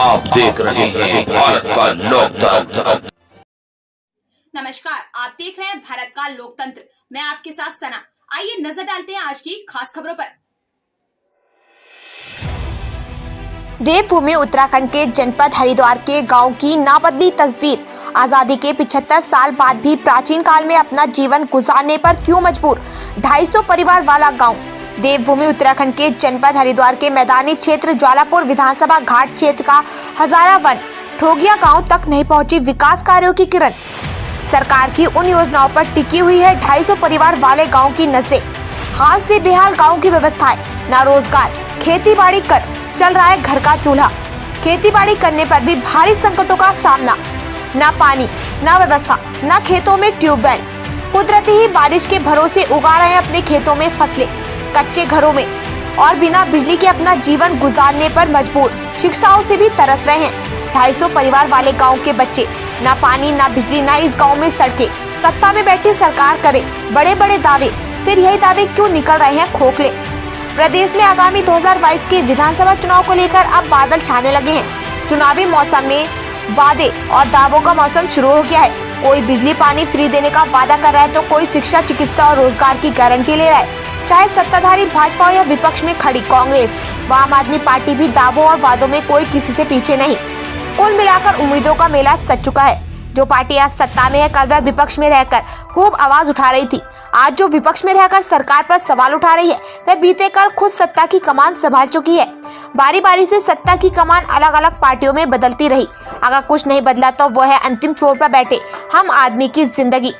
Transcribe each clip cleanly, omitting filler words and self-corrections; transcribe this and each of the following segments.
आप देख रहे हैं भारत का लोकतंत्र। नमस्कार, आप देख रहे हैं भारत का लोकतंत्र। मैं आपके साथ सना। आइए नजर डालते हैं आज की खास खबरों पर। देवभूमि उत्तराखंड के जनपद हरिद्वार के गांव की ना बदली तस्वीर। आजादी के 75 साल बाद भी प्राचीन काल में अपना जीवन गुजारने पर क्यों मजबूर। 250 परिवार वाला गांव। देवभूमि उत्तराखंड के जनपद हरिद्वार के मैदानी क्षेत्र ज्वालापुर विधानसभा घाट क्षेत्र का हजारा वन ठोगिया गांव तक नहीं पहुंची विकास कार्यों की किरण। सरकार की उन योजनाओं पर टिकी हुई है 250 परिवार वाले गांव की नजरें। हाल से बेहाल गांव की व्यवस्थाएं, ना रोजगार, खेती बाड़ी कर चल रहा है घर का चूल्हा। खेती बाड़ी करने पर भी भारी संकटों का सामना। ना पानी, ना व्यवस्था, ना खेतों में ट्यूबवेल। कुदरती ही बारिश के भरोसे उगा रहे हैं अपने खेतों में फसलें, कच्चे घरों में और बिना बिजली के अपना जीवन गुजारने पर मजबूर। शिक्षाओं से भी तरस रहे हैं 250 परिवार वाले गांव के बच्चे। ना पानी, ना बिजली, ना इस गांव में सड़कें। सत्ता में बैठी सरकार करे बड़े बड़े दावे, फिर यही दावे क्यों निकल रहे हैं खोखले। प्रदेश में आगामी 2022 के विधानसभा चुनाव को लेकर अब बादल छाने लगे हैं। चुनावी मौसम में वादे और दावों का मौसम शुरू हो गया है। कोई बिजली पानी फ्री देने का वादा कर रहा है तो कोई शिक्षा, चिकित्सा और रोजगार की गारंटी ले रहा है। चाहे सत्ताधारी भाजपा या विपक्ष में खड़ी कांग्रेस व आम आदमी पार्टी भी दावों और वादों में कोई किसी से पीछे नहीं। कुल मिलाकर उम्मीदों का मेला सज चुका है। जो पार्टी आज सत्ता में है, कल वह विपक्ष में रहकर खूब आवाज उठा रही थी। आज जो विपक्ष में रहकर सरकार पर सवाल उठा रही है, वह बीते कल खुद सत्ता की कमान संभाल चुकी है। बारी बारी से सत्ता की कमान अलग अलग पार्टियों में बदलती रही। अगर कुछ नहीं बदला तो वह है अंतिम छोर पर बैठे हम आदमी की जिंदगी।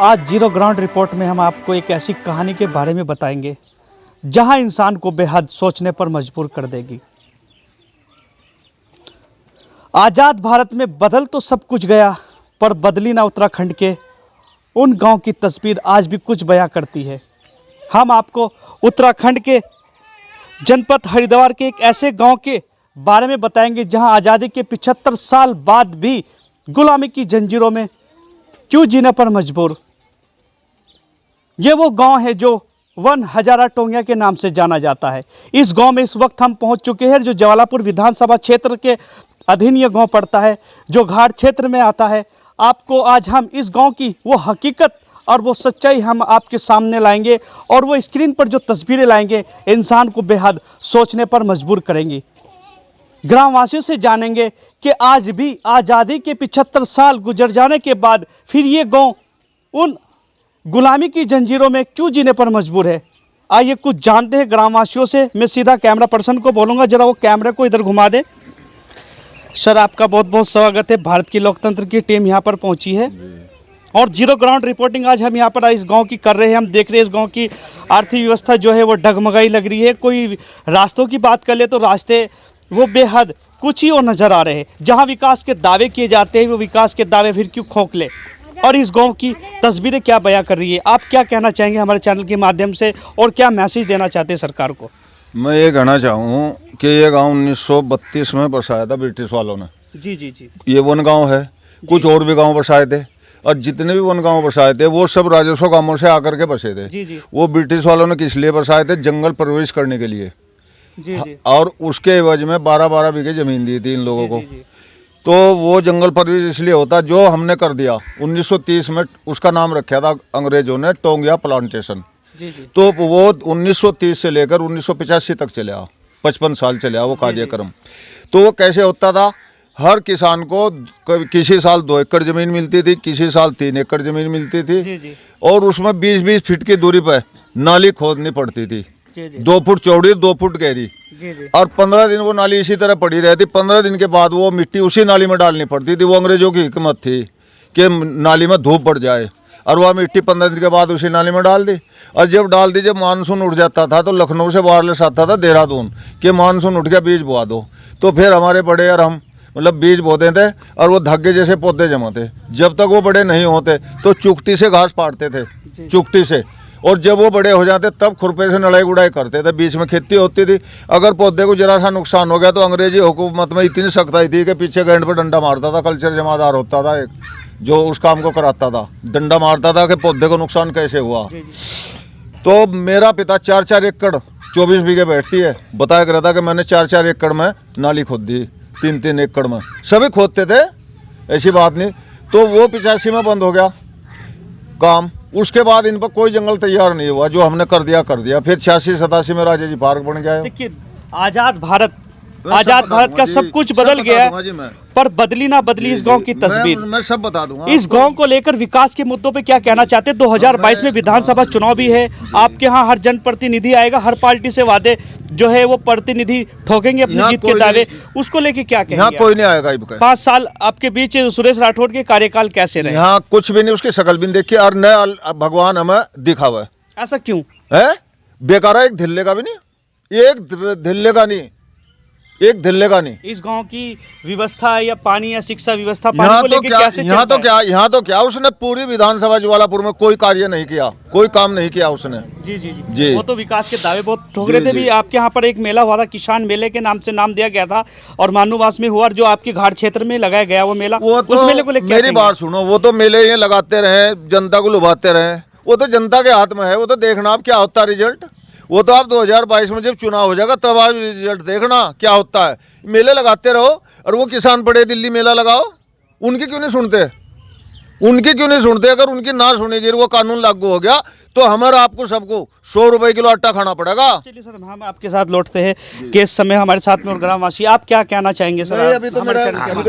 आज जीरो ग्राउंड रिपोर्ट में हम आपको एक ऐसी कहानी के बारे में बताएंगे जहां इंसान को बेहद सोचने पर मजबूर कर देगी। आज़ाद भारत में बदल तो सब कुछ गया, पर बदली ना उत्तराखंड के उन गांव की तस्वीर आज भी कुछ बयां करती है। हम आपको उत्तराखंड के जनपद हरिद्वार के एक ऐसे गांव के बारे में बताएंगे जहां आज़ादी के 75 साल बाद भी गुलामी की जंजीरों में क्यों जीने पर मजबूर। ये वो गांव है जो वन हजारा टोंगिया के नाम से जाना जाता है। इस गांव में इस वक्त हम पहुंच चुके हैं जो ज्वालापुर विधानसभा क्षेत्र के अधीन ये गांव पड़ता है, जो घाट क्षेत्र में आता है। आपको आज हम इस गांव की वो हकीकत और वो सच्चाई हम आपके सामने लाएंगे और वो स्क्रीन पर जो तस्वीरें लाएंगे इंसान को बेहद सोचने पर मजबूर करेंगी। ग्रामवासियों से जानेंगे कि आज भी आज़ादी के 75 साल गुजर जाने के बाद फिर ये गांव उन गुलामी की जंजीरों में क्यों जीने पर मजबूर है। आइए कुछ जानते हैं ग्रामवासियों से। मैं सीधा कैमरा पर्सन को बोलूँगा जरा वो कैमरे को इधर घुमा दे। सर, आपका बहुत बहुत स्वागत है। भारत की लोकतंत्र की टीम यहाँ पर पहुँची है और जीरो ग्राउंड रिपोर्टिंग आज हम यहाँ पर इस गांव की कर रहे हैं। हम देख रहे हैं इस गांव की आर्थिक व्यवस्था जो है वो डगमगाई लग रही है। कोई रास्तों की बात कर ले तो रास्ते वो बेहद कुछ ही और नज़र आ रहे हैं। जहाँ विकास के दावे किए जाते हैं वो विकास के दावे फिर क्यों खोखले। और इस गांव की तस्वीरें क्या बयां कर रही है। आप क्या कहना चाहेंगे हमारे चैनल के माध्यम से और क्या मैसेज देना चाहते हैं सरकार को। मैं ये कहना चाहूँ कि ये गांव 1932 में बसाया था ब्रिटिश वालों ने। जी जी जी। ये वन गांव है। कुछ और भी गांव बसाए थे और जितने भी वन गांव बसाए थे वो सब राजस्व कामों से आकर के बसे थे। जी जी। वो ब्रिटिश वालों ने किस लिए बसाए थे? जंगल प्रवेश करने के लिए। जी जी। और उसके एवज में 12-12 बीघे जमीन दी थी इन लोगों को। तो वो जंगल प्रवेश इसलिए होता जो हमने कर दिया 1930 में। उसका नाम रखा था अंग्रेजों ने टोंगिया प्लांटेशन। जी जी। तो वो 1930 से लेकर 1985 तक चला, 55 साल चला वो कार्यक्रम। तो वो कैसे होता था? हर किसान को किसी साल 2 एकड़ ज़मीन मिलती थी, किसी साल 3 एकड़ ज़मीन मिलती थी। जी जी। और उसमें 20-20 फीट की दूरी पर नाली खोदनी पड़ती थी। 2 फुट चौड़ी, 2 फुट गहरी। और 15 दिन वो नाली इसी तरह पड़ी रहती। 15 दिन के बाद वो मिट्टी उसी नाली में डालनी पड़ती थी। वो अंग्रेजों की हिकमत थी कि नाली में धूप बढ़ जाए और वह मिट्टी 15 दिन के बाद उसी नाली में डाल दी। और जब डाल दी, जब मानसून उठ जाता था तो लखनऊ से वायरलेस आता था देहरादून कि मानसून उठ गया, बीज बोआ दो। तो फिर हमारे बड़े और हम मतलब बीज बोते थे और वो धागे जैसे पौधे जमाते। जब तक वो बड़े नहीं होते तो चुकटी से घास पाटते थे, चुकटी से। और जब वो बड़े हो जाते तब खुरपे से लड़ाई गुड़ाई करते थे। बीच में खेती होती थी। अगर पौधे को जरा सा नुकसान हो गया तो अंग्रेजी हुकूमत में इतनी सख्ताई थी कि पीछे गेंद पर डंडा मारता था। कल्चर जमादार होता था एक, जो उस काम को कराता था, डंडा मारता था कि पौधे को नुकसान कैसे हुआ। तो मेरा पिता 4-4 एकड़ 24 बीघे बैठती है, बताया कर रहा था कि मैंने 4-4 एकड़ में नाली खोद दी, 3-3 एकड़ में सभी खोदते थे, ऐसी बात नहीं। तो वो 85 में बंद हो गया काम। उसके बाद इन पर कोई जंगल तैयार नहीं हुआ, जो हमने कर दिया। फिर 86-87 में राजा जी पार्क बन गया। देखिए आजाद भारत का सब कुछ बदल गया है, पर बदली ना बदली इस गांव की तस्वीर। मैं सब बता दूंगा। इस गांव को लेकर विकास के मुद्दों पे क्या कहना चाहते हैं? 2022 में विधानसभा चुनाव भी है, आपके यहाँ हर जनप्रतिनिधि आएगा, हर पार्टी से वादे जो है वो प्रतिनिधि ठोकेंगे अपनी जीत के दावे, उसको लेके क्या कहेंगे? यहाँ कोई नहीं आएगा। 5 साल आपके बीच सुरेश राठौड़ के कार्यकाल कैसे रहे? यहाँ कुछ भी नहीं, उसकी शकल भी नहीं देखी, और न भगवान हमें दिखा हुआ है। ऐसा क्यों है? बेकार है, एक धिल्ले का भी नहीं, एक धिल्ले का नहीं, एक धिल्ले का नहीं। इस गांव की व्यवस्था या पानी या शिक्षा व्यवस्था पानी को लेकर कैसे चलता है? यहाँ तो क्या उसने पूरी विधानसभा ज्वालापुर में कोई कार्य नहीं किया, कोई काम नहीं किया उसने। जी। वो तो विकास के दावे बहुत ठोक रहे थे। भी आपके यहाँ पर एक मेला हुआ था, किसान मेले के नाम से नाम दिया गया था, और मानूवास में हुआ, जो आपके घाट क्षेत्र में लगाया गया वो मेला, उस मेले को लेकर मेरी बात सुनो, वो तो मेले ये लगाते रहे, जनता को लुभाते रहे, वो तो जनता के हाथ में है। वो तो देखना अब क्या होता है रिजल्ट। वो तो आप 2022 में जब चुनाव हो जाएगा तब आप रिजल्ट देखना क्या होता है। मेले लगाते रहो, और वो किसान पड़े दिल्ली मेला लगाओ, उनकी क्यों नहीं सुनते? अगर उनकी ना सुनेगी, वो कानून लागू हो गया तो हमारा आपको सबको 100 रुपए किलो आटा खाना पड़ेगा। चलिए सर, हम आपके साथ लौटते हैं कि इस समय हमारे साथ में और ग्रामवासी, आप क्या कहना चाहेंगे सर? अभी तो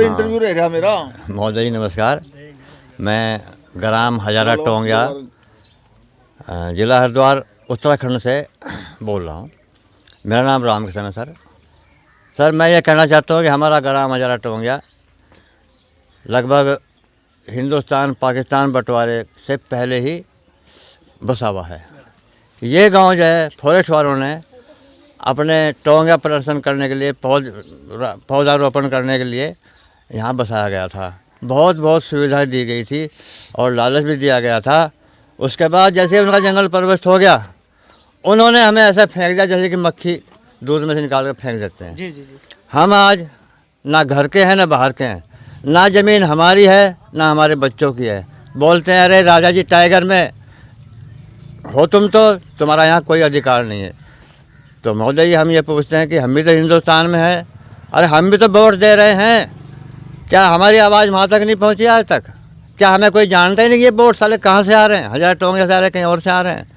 इंटरव्यू रह गया मेरा। महोदय नमस्कार, मैं ग्राम हजारा टोंगिया, जिला हरिद्वार, उत्तराखंड से बोल रहा हूँ। मेरा नाम रामकृष्ण है सर। मैं ये कहना चाहता हूँ कि हमारा ग्राम हजारा टोंगिया लगभग हिंदुस्तान पाकिस्तान बंटवारे से पहले ही बसा हुआ है। ये गांव जो है फॉरेस्ट वालों ने अपने टोंगिया प्रदर्शन करने के लिए, पौधारोपण करने के लिए यहाँ बसाया गया था। बहुत सुविधाएं दी गई थी और लालच भी दिया गया था। उसके बाद जैसे उनका जंगल परवरिश हो गया, उन्होंने हमें ऐसा फेंक दिया जैसे कि मक्खी दूध में से निकाल कर फेंक देते हैं। जी। हम आज ना घर के हैं ना बाहर के हैं, ना ज़मीन हमारी है ना हमारे बच्चों की है। बोलते हैं अरे राजा जी टाइगर में हो तुम, तो तुम्हारा यहाँ कोई अधिकार नहीं है। तो महोदय हम ये पूछते हैं कि हम भी तो हिंदुस्तान में है, अरे हम भी तो वोट दे रहे हैं, क्या हमारी आवाज़ वहाँ तक नहीं पहुँची आज तक? क्या हमें कोई जानता ही नहीं ये वोट साले कहाँ से आ रहे हैं? हजारा टोंगिया से आ रहे हैं, कहीं और से आ रहे हैं?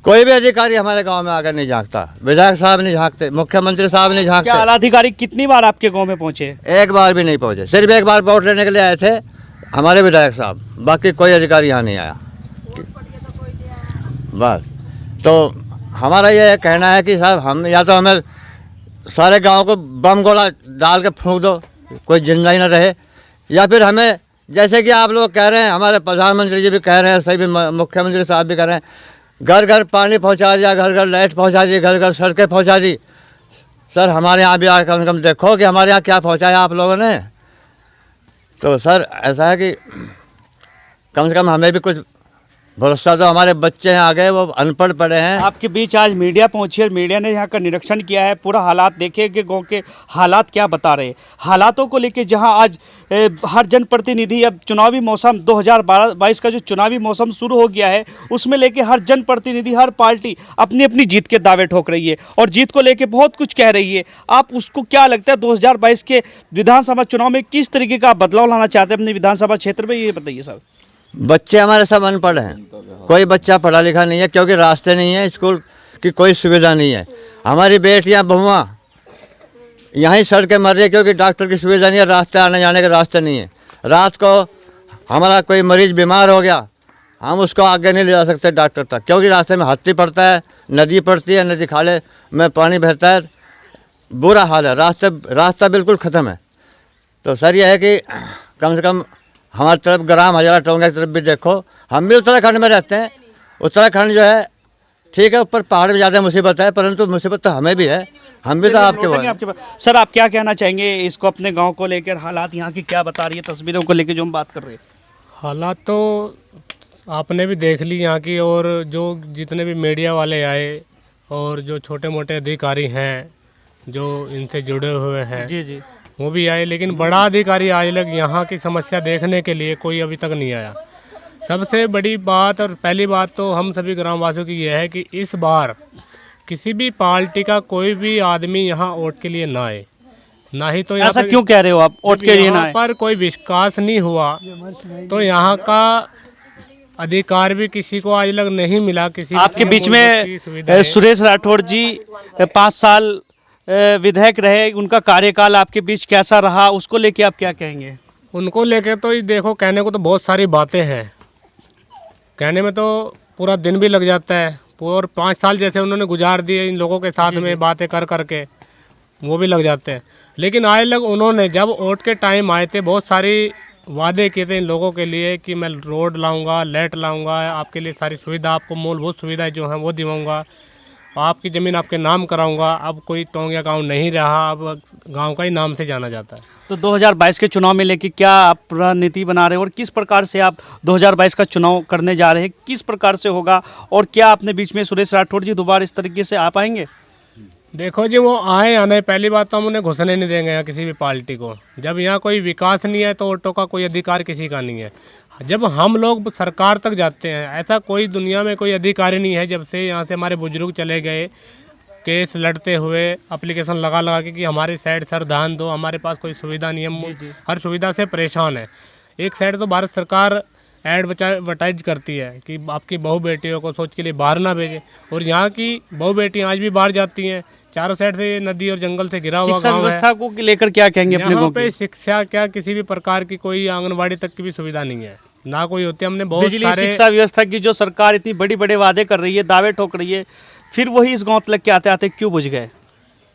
कोई भी अधिकारी हमारे गांव में आकर नहीं झांकता, विधायक साहब नहीं झांकते, मुख्यमंत्री साहब नहीं झांकते। क्या आला अधिकारी कितनी बार आपके गांव में पहुंचे? एक बार भी नहीं पहुंचे। सिर्फ एक बार वोट लेने के लिए आए थे हमारे विधायक साहब, बाकी कोई अधिकारी यहाँ नहीं आया बस। तो हमारा ये कहना है कि साहब हम या तो हमें सारे गाँव को बम गोला डाल के फूंक दो, कोई जिंदा ही ना रहे, या फिर हमें जैसे कि आप लोग कह रहे हैं, हमारे प्रधानमंत्री जी भी कह रहे हैं, सभी मुख्यमंत्री साहब भी कह रहे हैं, घर घर पानी पहुंचा दिया, घर घर लाइट पहुंचा दी, घर घर सड़कें पहुंचा दी। सर हमारे यहाँ भी आकर कम से कम देखो कि हमारे यहाँ क्या पहुंचाया आप लोगों ने। तो सर ऐसा है कि कम से कम हमें भी कुछ भरोसा, तो हमारे बच्चे हैं आगे वो अनपढ़ पड़े हैं। आपके बीच आज मीडिया पहुंची है, मीडिया ने यहाँ का निरीक्षण किया है, पूरा हालात देखे कि गांव के हालात क्या बता रहे हैं। हालातों को लेके जहां आज हर जनप्रतिनिधि, अब चुनावी मौसम 2022 का जो चुनावी मौसम शुरू हो गया है, उसमें लेके हर जनप्रतिनिधि, हर पार्टी अपनी अपनी जीत के दावे ठोक रही है और जीत को लेके बहुत कुछ कह रही है। आप उसको क्या लगता है 2022 के विधानसभा चुनाव में किस तरीके का बदलाव लाना चाहते हैं अपने विधानसभा क्षेत्र में, ये बताइए सर। बच्चे हमारे सब अनपढ़ हैं, कोई बच्चा पढ़ा लिखा नहीं है, क्योंकि रास्ते नहीं है, स्कूल की कोई सुविधा नहीं है। हमारी बेटियां बहुआं यहीं सड़कें मर रही है, क्योंकि डॉक्टर की सुविधा नहीं है, रास्ते आने जाने के रास्ते नहीं है। रात को हमारा कोई मरीज बीमार हो गया, हम उसको आगे नहीं ले जा सकते डॉक्टर तक, क्योंकि रास्ते में हाथी पड़ता है, नदी पड़ती है, नदी खाले में पानी बहता है, बुरा हाल है, रास्ता बिल्कुल ख़त्म है। तो सर यह है कि कम से कम हमारी तरफ ग्राम हजारा टोंगिया की तरफ भी देखो। हम भी उत्तराखंड में रहते हैं, उत्तराखंड जो है ठीक है, ऊपर पहाड़ में ज़्यादा मुसीबत है, परंतु मुसीबत तो हमें भी है, हम भी तो आपके सर आप क्या कहना चाहेंगे इसको, अपने गांव को लेकर हालात यहाँ की क्या बता रही है, तस्वीरों को लेकर जो हम बात कर रहे हैं? हालात तो आपने भी देख ली यहाँ की, और जो जितने भी मीडिया वाले आए और जो छोटे मोटे अधिकारी हैं जो इनसे जुड़े हुए हैं, जी वो भी आए, लेकिन बड़ा अधिकारी आज लग यहाँ की समस्या देखने के लिए कोई अभी तक नहीं आया। सबसे बड़ी बात और पहली बात तो हम सभी ग्रामवासियों की यह है कि इस बार किसी भी पार्टी का कोई भी आदमी यहाँ वोट के लिए ना आए, ना ही तो ऐसा क्यों कह रहे हो आप, वोट के लिए ना आए? पर कोई विकास नहीं हुआ तो यहाँ का अधिकार भी किसी को आज तक नहीं मिला। किसी आपके बीच में सुरेश राठौड़ जी 5 साल विधायक रहे, उनका कार्यकाल आपके बीच कैसा रहा, उसको लेके आप क्या कहेंगे? उनको लेके तो ये देखो, कहने को तो बहुत सारी बातें हैं, कहने में तो पूरा दिन भी लग जाता है, और 5 साल जैसे उन्होंने गुजार दिए इन लोगों के साथ में बातें कर करके, वो भी लग जाते हैं। लेकिन आज तक उन्होंने जब वोट के टाइम आए थे बहुत सारी वादे किए थे इन लोगों के लिए कि मैं रोड लाऊंगा, लाइट लाऊंगा, आपके लिए सारी सुविधा, आपको मूलभूत सुविधाएं जो हैं वो दिलाऊंगा, आपकी ज़मीन आपके नाम कराऊंगा। अब कोई टोंगिया गांव नहीं रहा, अब गांव का ही नाम से जाना जाता है। तो 2022 के चुनाव में लेके क्या आप रणनीति बना रहे हो और किस प्रकार से आप 2022 का चुनाव करने जा रहे हैं, किस प्रकार से होगा, और क्या अपने बीच में सुरेश राठौड़ जी दोबारा इस तरीके से आ पाएंगे? देखो जी, वो आए या नहीं, पहली बात तो हम उन्हें घुसने नहीं देंगे यहाँ किसी भी पार्टी को। जब यहाँ कोई विकास नहीं है तो वोटों का कोई अधिकार किसी का नहीं है। जब हम लोग सरकार तक जाते हैं, ऐसा कोई दुनिया में कोई अधिकारी नहीं है जब से यहाँ से हमारे बुजुर्ग चले गए केस लड़ते हुए, एप्लीकेशन लगा लगा के कि हमारी साइड सर ध्यान दो, हमारे पास कोई सुविधा नहीं है, हर सुविधा से परेशान है। एक साइड तो भारत सरकार एडवर्टाइज करती है कि आपकी बहू बेटियों को सोच के लिए बाहर ना भेजे, और यहाँ की बहू बेटियाँ आज भी बाहर जाती हैं। चारों साइड से नदी और जंगल से घिरा हुआ शिक्षा गाँव है। व्यवस्था को लेकर क्या कहेंगे अपने यहाँ गाँव पे के? शिक्षा क्या, किसी भी प्रकार की कोई आंगनबाड़ी तक की भी सुविधा नहीं है, ना कोई होती। हमने बहुत बिजली, सारे शिक्षा व्यवस्था की जो सरकार इतनी बड़ी बड़े वादे कर रही है, दावे ठोक रही है, फिर वही इस गांव तक के आते आते क्यों बुझ गए?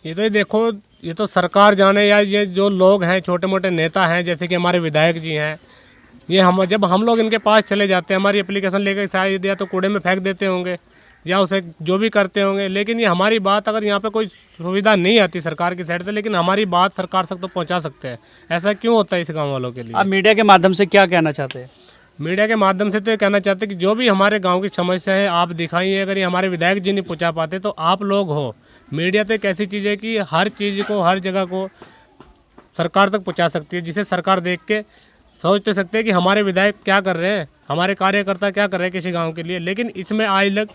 ये तो देखो, ये तो सरकार जाने, या ये जो लोग हैं छोटे मोटे नेता हैं जैसे कि हमारे विधायक जी हैं, ये जब हम लोग इनके पास चले जाते हैं, हमारी एप्लीकेशन लेकर शायद या तो कूड़े में फेंक देते होंगे या उसे जो भी करते होंगे। लेकिन ये हमारी बात, अगर यहाँ पे कोई सुविधा नहीं आती सरकार की साइड से, लेकिन हमारी बात सरकार तक तो पहुँचा सकते हैं। ऐसा क्यों होता है इस गाँव वालों के लिए? आप मीडिया के माध्यम से क्या कहना चाहते हैं? मीडिया के माध्यम से तो ये कहना चाहते हैं कि जो भी हमारे गांव की समस्या है आप दिखाइए। अगर ये हमारे विधायक जी नहीं पहुंचा पाते तो आप लोग हो। मीडिया तो एक ऐसी चीज़ है कि हर चीज़ को, हर जगह को सरकार तक पहुंचा सकती है, जिसे सरकार देख के सोच तो सकते हैं कि हमारे विधायक क्या कर रहे हैं, हमारे कार्यकर्ता क्या कर रहे हैं किसी गाँव के लिए। लेकिन इसमें आज तक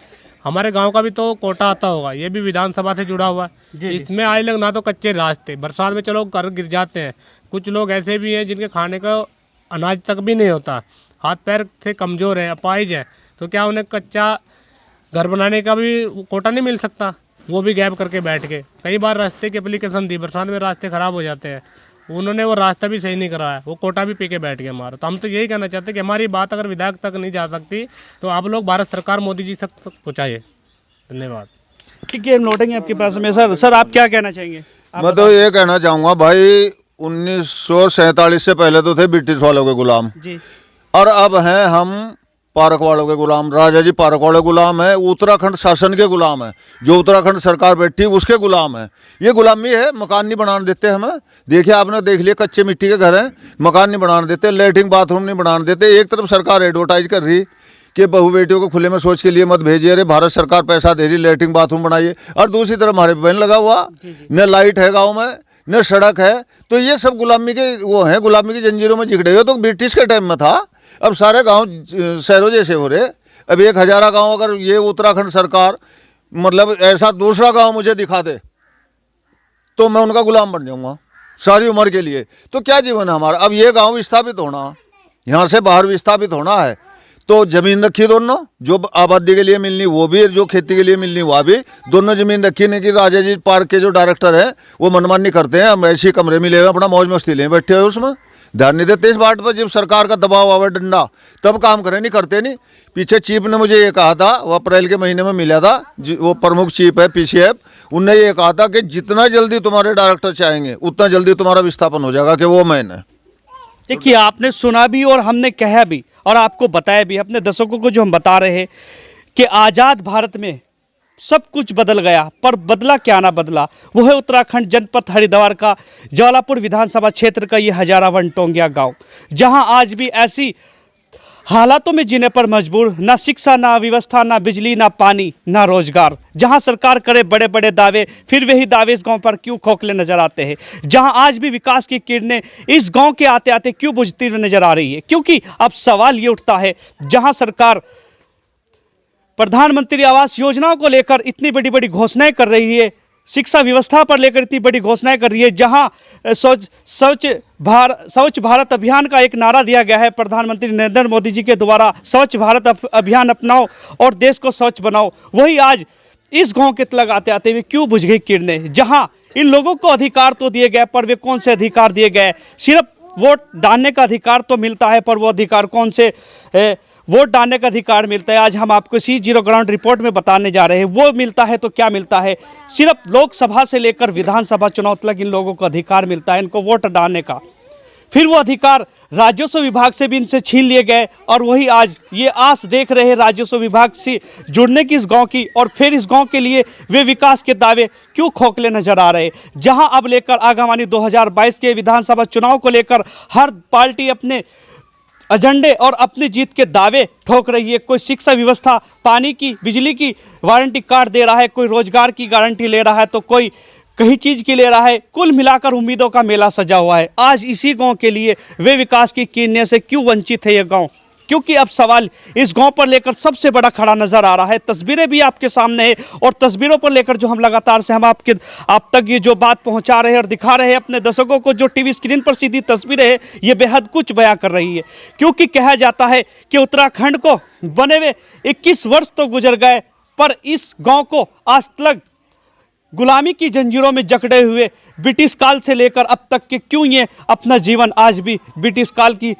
हमारे गाँव का भी तो कोटा आता होगा, ये भी विधानसभा से जुड़ा हुआ है। इसमें आज तक ना तो कच्चे रास्ते, बरसात में चलो घर गिर जाते हैं, कुछ लोग ऐसे भी हैं जिनके खाने का अनाज तक भी नहीं होता, हाथ पैर से कमज़ोर है, अपाहिज है, तो क्या उन्हें कच्चा घर बनाने का भी कोटा नहीं मिल सकता? वो भी गैप करके बैठ के कई बार रास्ते की एप्लीकेशन दी, बरसात में रास्ते ख़राब हो जाते हैं, उन्होंने वो रास्ता भी सही नहीं कराया, वो कोटा भी पी के बैठ गए हमारा। तो हम तो यही कहना चाहते हैं कि हमारी बात अगर विधायक तक नहीं जा सकती तो आप लोग भारत सरकार मोदी जी तक पहुँचाइए। धन्यवाद। ठीक है, हम लौटेंगे आपके पास में। सर आप क्या कहना चाहेंगे? मैं तो ये कहना चाहूँगा भाई, 1947 से पहले तो थे ब्रिटिश वालों के गुलाम जी, और अब हैं हम पार्क वालों के गुलाम। राजा जी पार्क वाले गुलाम है, उत्तराखंड शासन के गुलाम है, जो उत्तराखंड सरकार बैठी उसके गुलाम है। ये गुलामी है, मकान नहीं बनाने देते हमें। देखिए, आपने देख लिया, कच्चे मिट्टी के घर हैं, मकान नहीं बनाने देते, लैट्रिन बाथरूम नहीं बनाने देते। एक तरफ सरकार एडवर्टाइज कर रही कि बहू बेटियों को खुले में शौच के लिए मत भेजिए, अरे भारत सरकार पैसा दे रही, लैट्रिन बाथरूम बनाइए, और दूसरी तरफ हमारे बैन लगा हुआ, न लाइट है गाँव में, न सड़क है। तो ये सब गुलामी के वो हैं, गुलामी की जंजीरों में जिगड़े हो। तो ब्रिटिश के टाइम में था, अब सारे गांव शहरों जैसे हो रहे। अब 1000 गांव अगर ये उत्तराखंड सरकार मतलब ऐसा दूसरा गांव मुझे दिखा दे तो मैं उनका गुलाम बन जाऊंगा सारी उम्र के लिए। तो क्या जीवन है हमारा? अब ये गांव विस्थापित होना, यहाँ से बाहर विस्थापित होना है, तो जमीन रखी दोनों, जो आबादी के लिए मिलनी वो भी, जो खेती के लिए मिलनी वह भी, दोनों जमीन रखी। नहीं कि राजा जी पार्क के जो डायरेक्टर हैं वो मनमानी करते हैं, हम ऐसे कमरे मिले हुए अपना मौज मस्ती ले बैठे हुए, उसमें ध्यान नहीं देते इस बात पर। जब सरकार का दबाव आवे डंडा तब काम करें, नहीं करते नहीं। पीछे चीफ ने मुझे ये कहा था, वो अप्रैल के महीने में मिला था, वो प्रमुख चीफ है PCF, उनने ये कहा था कि जितना जल्दी तुम्हारे डायरेक्टर चाहेंगे उतना जल्दी तुम्हारा विस्थापन हो जाएगा, कि वो मैन है। देखिए, आपने सुना भी और हमने कहा भी और आपको बताया भी, अपने दर्शकों को जो हम बता रहे हैं कि आज़ाद भारत में सब कुछ बदल गया, पर बदला क्या ना बदला, वो है उत्तराखंड जनपद हरिद्वार का ज्वालापुर विधानसभा क्षेत्र का ये हजारावन टोंगिया गांव, जहां आज भी ऐसी हालातों में जीने पर मजबूर, ना शिक्षा, ना व्यवस्था, ना बिजली, ना पानी, ना रोजगार। जहां सरकार करे बड़े बड़े दावे, फिर वही दावे इस गांव पर क्यों खोखले नजर आते हैं। जहां आज भी विकास की किरणें इस गांव के आते आते क्यों बुझती हुई नजर आ रही है। क्योंकि अब सवाल ये उठता है, जहां सरकार प्रधानमंत्री आवास योजनाओं को लेकर इतनी बड़ी बड़ी घोषणाएं कर रही है, शिक्षा व्यवस्था पर लेकर इतनी बड़ी घोषणाएं कर रही है, जहां स्वच्छ भारत अभियान का एक नारा दिया गया है प्रधानमंत्री नरेंद्र मोदी जी के द्वारा, स्वच्छ भारत अभियान अपनाओ और देश को स्वच्छ बनाओ। वही आज इस गांव के तलक आते आते हुए क्यों बुझ गई किरणें। जहां इन लोगों को अधिकार तो दिए गए, पर वे कौन से अधिकार दिए गए। सिर्फ वोट डालने का अधिकार तो मिलता है, पर वो अधिकार कौन से वोट डालने का अधिकार मिलता है। आज हम आपको इसी जीरो ग्राउंड रिपोर्ट में बताने जा रहे हैं। वो मिलता है तो क्या मिलता है। सिर्फ लोकसभा से लेकर विधानसभा चुनाव तक इन लोगों को अधिकार मिलता है, इनको वोट डालने का। फिर वो अधिकार राजस्व विभाग से भी इनसे छीन लिए गए, और वही आज ये आस देख रहे हैं राजस्व विभाग से जुड़ने की इस गांव की, और फिर इस गांव के लिए वे विकास के दावे क्यों खोखले नजर आ रहे। जहां अब लेकर आगामी 2022 के विधानसभा चुनाव को लेकर हर पार्टी अपने एजेंडे और अपनी जीत के दावे ठोक रही है। कोई शिक्षा व्यवस्था, पानी की, बिजली की वारंटी कार्ड दे रहा है, कोई रोजगार की गारंटी ले रहा है, तो कोई कहीं चीज़ की ले रहा है। कुल मिलाकर उम्मीदों का मेला सजा हुआ है। आज इसी गांव के लिए वे विकास की किरणें से क्यों वंचित है ये गांव। क्योंकि अब सवाल इस गांव पर लेकर सबसे बड़ा खड़ा नजर आ रहा है। तस्वीरें भी आपके सामने है, और तस्वीरों पर लेकर जो हम लगातार से हम आप तक ये जो बात पहुंचा रहे हैं और दिखा रहे हैं अपने दर्शकों को, जो टीवी स्क्रीन पर सीधी तस्वीरें हैं, ये बेहद कुछ बयां कर रही है। क्योंकि कहा जाता है कि उत्तराखंड को बने हुए 21 वर्ष तो गुजर गए, पर इस गाँव को आज तक गुलामी की जंजीरों में जकड़े हुए ब्रिटिश काल से लेकर अब तक के क्यों ये अपना जीवन आज भी ब्रिटिश काल की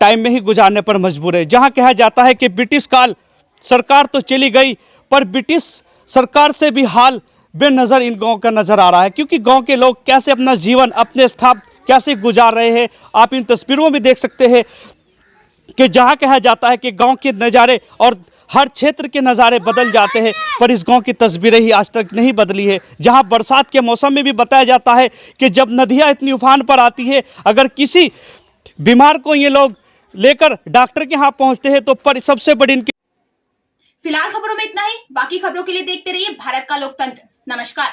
टाइम में ही गुजारने पर मजबूर है। जहां कहा जाता है कि ब्रिटिश काल सरकार तो चली गई, पर ब्रिटिश सरकार से भी हाल बेनज़र इन गांव का नज़र आ रहा है। क्योंकि गांव के लोग कैसे अपना जीवन अपने स्थान कैसे गुजार रहे हैं, आप इन तस्वीरों में देख सकते हैं कि जहां कहा जाता है कि गांव के नज़ारे और हर क्षेत्र के नज़ारे बदल जाते हैं, पर इस गांव की तस्वीरें ही आज तक नहीं बदली है। जहां बरसात के मौसम में भी बताया जाता है कि जब नदियां इतनी उफान पर आती है, अगर किसी बीमार को ये लोग लेकर डॉक्टर के यहाँ पहुंचते हैं, तो पर सबसे बड़ी इनकी। फिलहाल खबरों में इतना ही। बाकी खबरों के लिए देखते रहिए भारत का लोकतंत्र। नमस्कार।